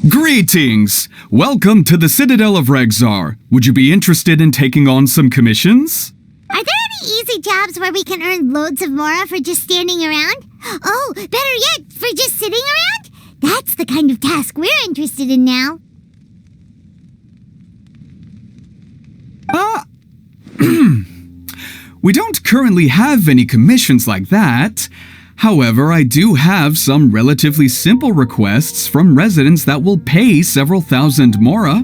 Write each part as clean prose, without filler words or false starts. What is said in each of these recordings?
Greetings! Welcome to the Citadel of Regzar. Would you be interested in taking on some commissions? Are there any easy jobs where we can earn loads of Mora for just standing around? Oh, better yet, for just sitting around? That's the kind of task we're interested in now. We don't currently have any commissions like that. However, I do have some relatively simple requests from residents that will pay several thousand Mora.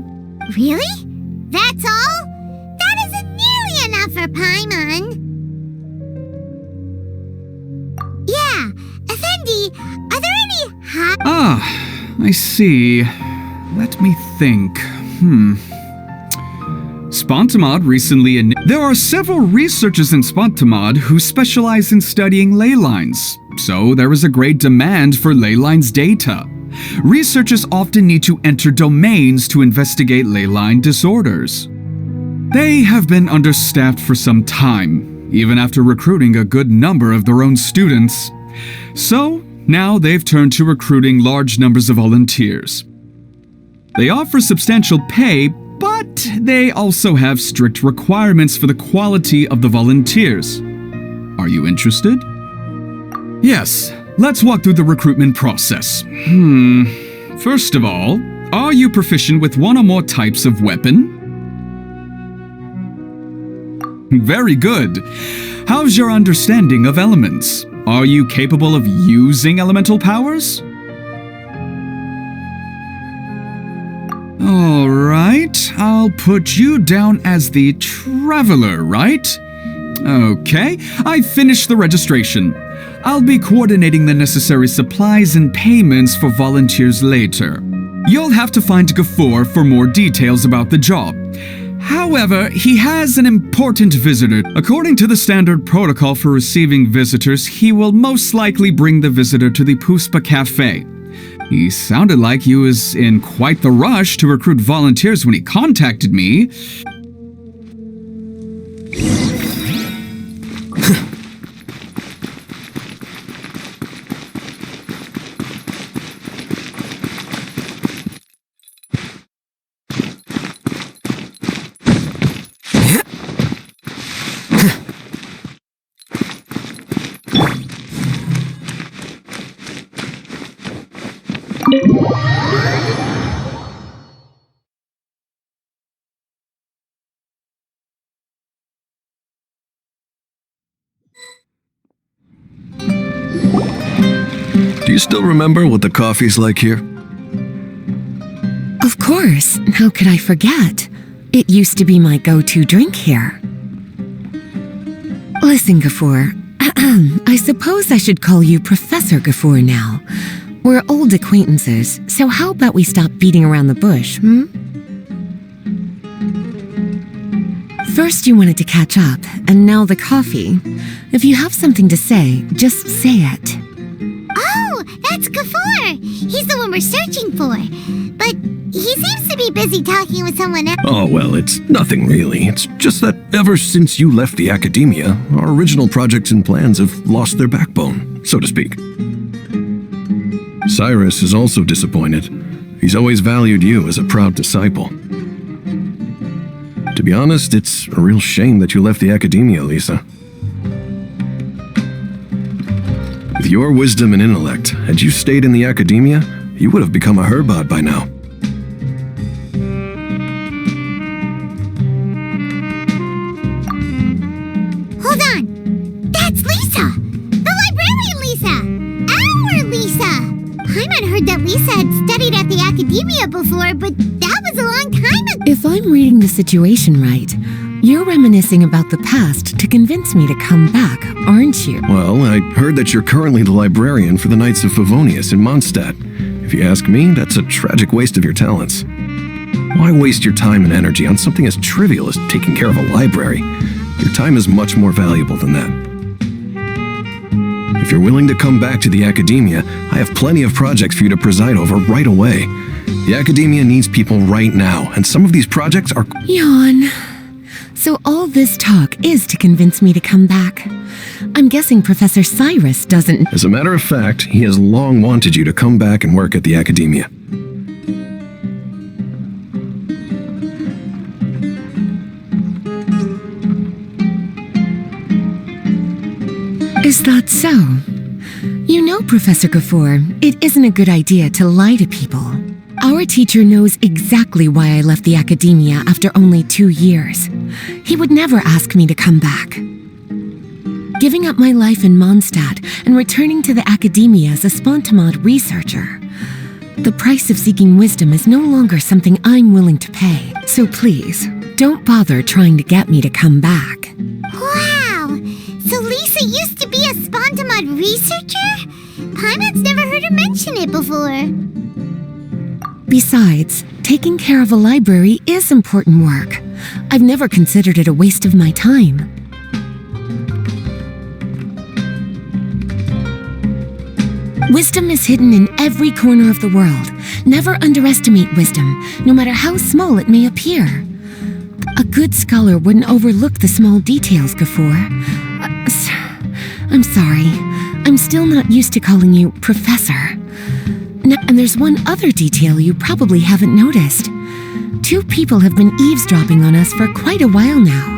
Really? That's all? That isn't nearly enough for Paimon. Yeah, Effendi, are there any I see. Let me think. Spontamod recently there are several researchers in Spontamod who specialize in studying ley lines, so there is a great demand for ley lines data. Researchers often need to enter domains to investigate ley line disorders. They have been understaffed for some time, even after recruiting a good number of their own students. So, now they've turned to recruiting large numbers of volunteers. They offer substantial pay, but they also have strict requirements for the quality of the volunteers. Are you interested? Yes, let's walk through the recruitment process. First of all, are you proficient with one or more types of weapon? Very good. How's your understanding of elements? Are you capable of using elemental powers? Alright, I'll put you down as the Traveler, right? Okay, I finished the registration. I'll be coordinating the necessary supplies and payments for volunteers later. You'll have to find Gafoor for more details about the job. However, he has an important visitor. According to the standard protocol for receiving visitors, he will most likely bring the visitor to the Puspa Cafe. He sounded like he was in quite the rush to recruit volunteers when he contacted me. Do you still remember what the coffee's like here? Of course. How could I forget? It used to be my go-to drink here. Listen, Gafoor. I suppose I should call you Professor Gafoor now. We're old acquaintances, so how about we stop beating around the bush, First you wanted to catch up, and now the coffee. If you have something to say, just say it. Oh, that's Gafoor! He's the one we're searching for. But he seems to be busy talking with someone else. Oh, well, it's nothing really. It's just that ever since you left the academia, our original projects and plans have lost their backbone, so to speak. Cyrus is also disappointed. He's always valued you as a proud disciple. To be honest, it's a real shame that you left the academia, Lisa. With your wisdom and intellect, had you stayed in the academia, you would have become a Herbad by now. Hold on! That's Lisa! The librarian Lisa! Our Lisa! Paimon heard that Lisa had studied at the academia before, but that was a long time ago. If I'm reading the situation right, you're reminiscing about the past to convince me to come back, aren't you? Well, I heard that you're currently the librarian for the Knights of Favonius in Mondstadt. If you ask me, that's a tragic waste of your talents. Why waste your time and energy on something as trivial as taking care of a library? Your time is much more valuable than that. If you're willing to come back to the academia, I have plenty of projects for you to preside over right away. The academia needs people right now, and some of these projects are... Yawn. So all this talk is to convince me to come back. I'm guessing Professor Cyrus doesn't... As a matter of fact, he has long wanted you to come back and work at the academia. Is that so? You know, Professor Gafoor, it isn't a good idea to lie to people. Our teacher knows exactly why I left the academia after only 2 years. He would never ask me to come back. Giving up my life in Mondstadt and returning to the academia as a spontamod researcher. The price of seeking wisdom is no longer something I'm willing to pay. So please, don't bother trying to get me to come back. Wow! So Lisa used to be a spontamod researcher? Paimon's never heard her mention it before. Besides, taking care of a library is important work. I've never considered it a waste of my time. Wisdom is hidden in every corner of the world. Never underestimate wisdom, no matter how small it may appear. A good scholar wouldn't overlook the small details, Gafoor. I'm sorry. I'm still not used to calling you Professor. And there's one other detail you probably haven't noticed. 2 people have been eavesdropping on us for quite a while now.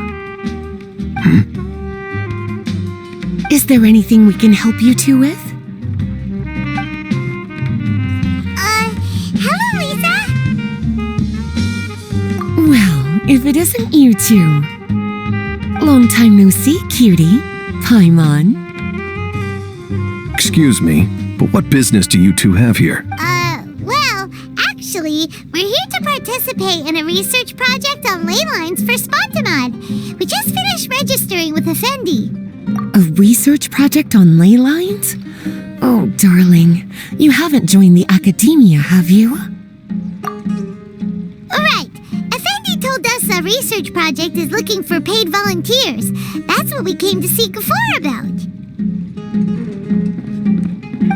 Is there anything we can help you two with? Hello, Lisa! Well, if it isn't you two. Long time no see, cutie. Paimon. Excuse me, but what business do you two have here? Well, actually, we're here to participate in a research project on ley lines for Spontamod. We just finished registering with Effendi. A research project on ley lines? Oh, darling, you haven't joined the academia, have you? Right. Effendi told us a research project is looking for paid volunteers. That's what we came to see Gafoor about.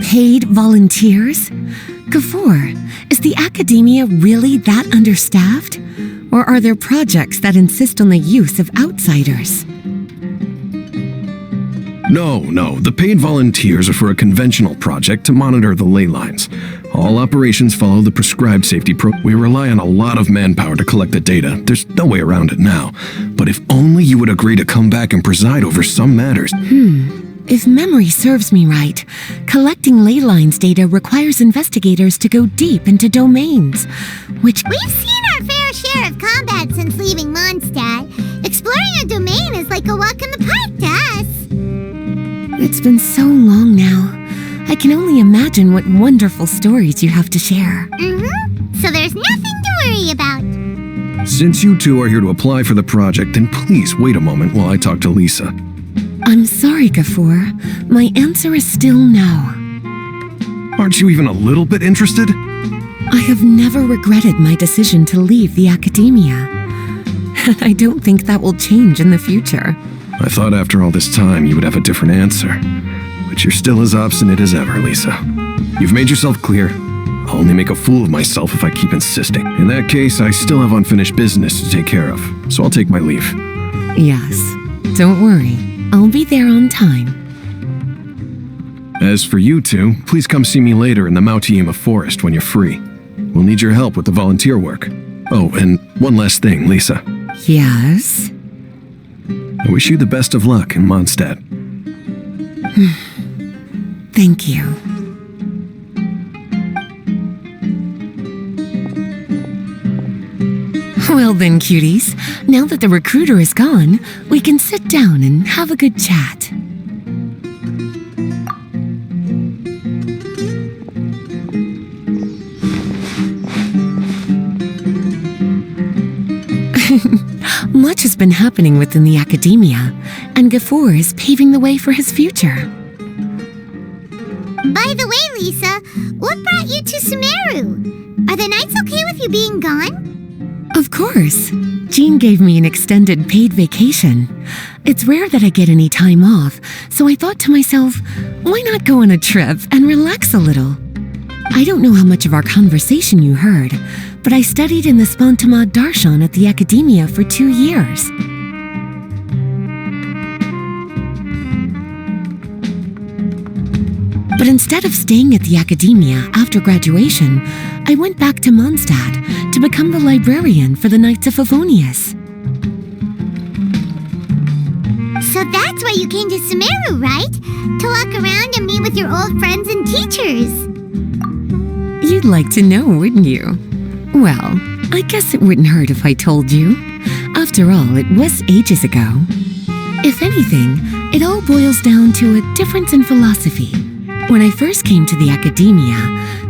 Paid volunteers? Gafoor, is the academia really that understaffed? Or are there projects that insist on the use of outsiders? No, the paid volunteers are for a conventional project to monitor the ley lines. All operations follow the prescribed safety We rely on a lot of manpower to collect the data. There's no way around it now. But if only you would agree to come back and preside over some matters. If memory serves me right, collecting ley lines data requires investigators to go deep into domains, which... We've seen our fair share of combat since leaving Mondstadt. Exploring a domain is like a walk in the park to us. It's been so long now. I can only imagine what wonderful stories you have to share. So there's nothing to worry about. Since you two are here to apply for the project, then please wait a moment while I talk to Lisa. I'm sorry, Gafoor. My answer is still no. Aren't you even a little bit interested? I have never regretted my decision to leave the academia. And I don't think that will change in the future. I thought after all this time you would have a different answer. But you're still as obstinate as ever, Lisa. You've made yourself clear. I'll only make a fool of myself if I keep insisting. In that case, I still have unfinished business to take care of, so I'll take my leave. Yes, don't worry. I'll be there on time. As for you two, please come see me later in the Mautiima forest when you're free. We'll need your help with the volunteer work. Oh, and one last thing, Lisa. Yes? I wish you the best of luck in Mondstadt. Thank you. Well then, cuties, now that the recruiter is gone, we can sit down and have a good chat. Much has been happening within the academia, and Gafoor is paving the way for his future. By the way, Lisa, what brought you to Sumeru? Are the Knights okay with you being gone? Of course. Jean gave me an extended paid vacation. It's rare that I get any time off, so I thought to myself, why not go on a trip and relax a little? I don't know how much of our conversation you heard, but I studied in the Spontamod Darshan at the academia for 2 years. But instead of staying at the academia after graduation, I went back to Mondstadt to become the librarian for the Knights of Favonius. So that's why you came to Sumeru, right? To walk around and meet with your old friends and teachers. You'd like to know, wouldn't you? Well, I guess it wouldn't hurt if I told you. After all, it was ages ago. If anything, it all boils down to a difference in philosophy. When I first came to the academia,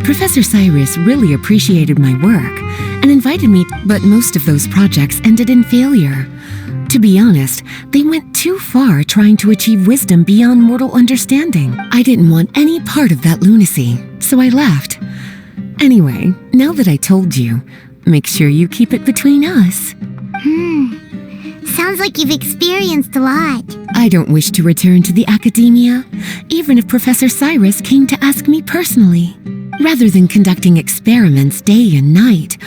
Professor Cyrus really appreciated my work and invited me, but most of those projects ended in failure. To be honest, they went too far trying to achieve wisdom beyond mortal understanding. I didn't want any part of that lunacy, so I left. Anyway, now that I told you, make sure you keep it between us. Sounds like you've experienced a lot. I don't wish to return to the academia, even if Professor Cyrus came to ask me personally. Rather than conducting experiments day and night,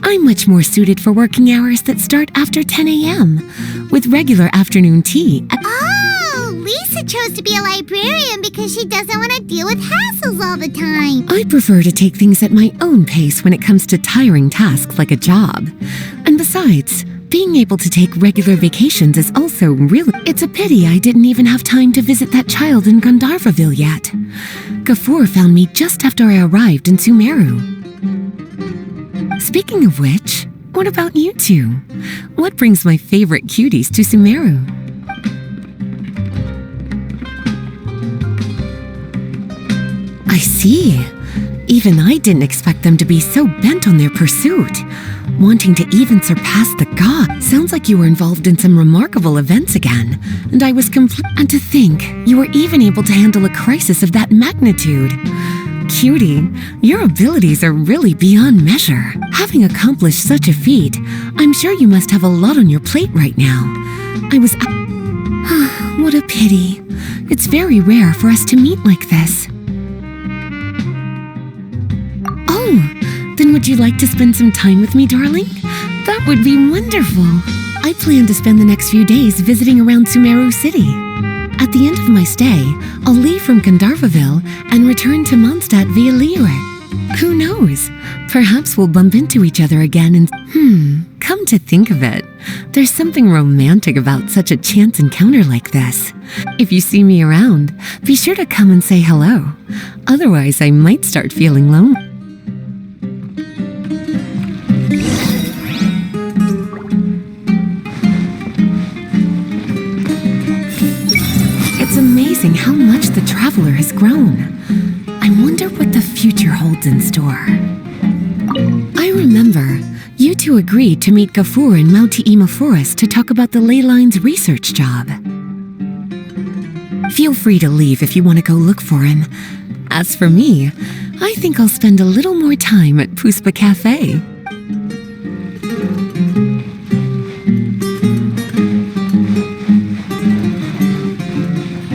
I'm much more suited for working hours that start after 10 a.m., with regular afternoon tea. Oh, Lisa chose to be a librarian because she doesn't want to deal with hassles all the time. I prefer to take things at my own pace when it comes to tiring tasks like a job. And besides, being able to take regular vacations is also really... It's a pity I didn't even have time to visit that child in Gandharvaville yet. Gafur found me just after I arrived in Sumeru. Speaking of which, what about you two? What brings my favorite cuties to Sumeru? I see. Even I didn't expect them to be so bent on their pursuit, wanting to even surpass the gods. Sounds like you were involved in some remarkable events again, and I was And to think, you were even able to handle a crisis of that magnitude. Cutie, your abilities are really beyond measure. Having accomplished such a feat, I'm sure you must have a lot on your plate right now. What a pity. It's very rare for us to meet like this. Oh, then would you like to spend some time with me, darling? That would be wonderful. I plan to spend the next few days visiting around Sumeru City. At the end of my stay, I'll leave from Gandharvaville and return to Mondstadt via Liyue. Who knows? Perhaps we'll bump into each other again and... come to think of it, there's something romantic about such a chance encounter like this. If you see me around, be sure to come and say hello. Otherwise, I might start feeling lonely. It's amazing how much the traveler has grown. I wonder what the future holds in store. I remember, you two agreed to meet Gafur in Mount Ima Forest to talk about the ley lines research job. Feel free to leave if you want to go look for him. As for me, I think I'll spend a little more time at Puspa Cafe.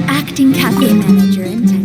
Acting cafe manager in town.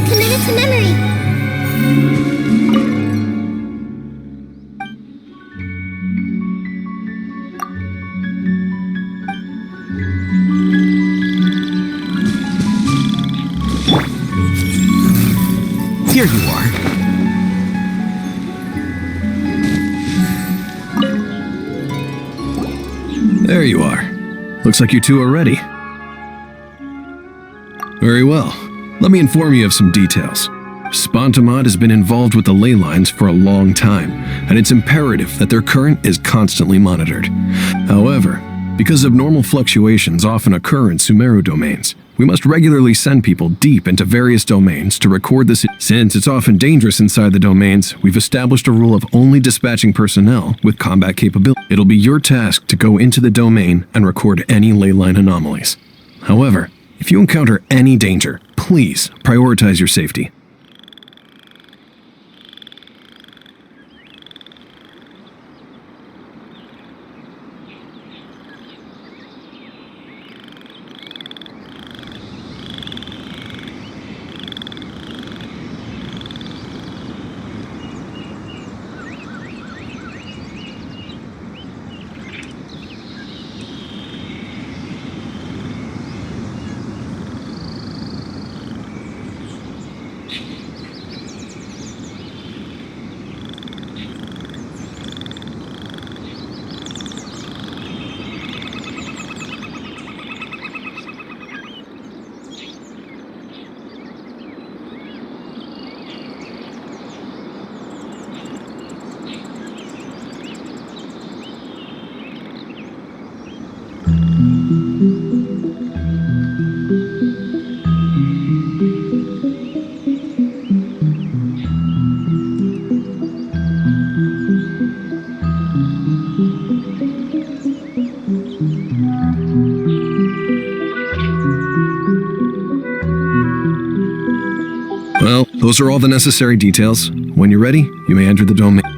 Committed to memory. Here you are. There you are. Looks like you two are ready. Very well. Let me inform you of some details. Spontamod has been involved with the ley lines for a long time, and it's imperative that their current is constantly monitored. However, because abnormal fluctuations often occur in Sumeru domains, we must regularly send people deep into various domains to record this. Since it's often dangerous inside the domains, we've established a rule of only dispatching personnel with combat capability. It'll be your task to go into the domain and record any ley line anomalies. However, if you encounter any danger, please prioritize your safety. Well, those are all the necessary details. When you're ready, you may enter the domain.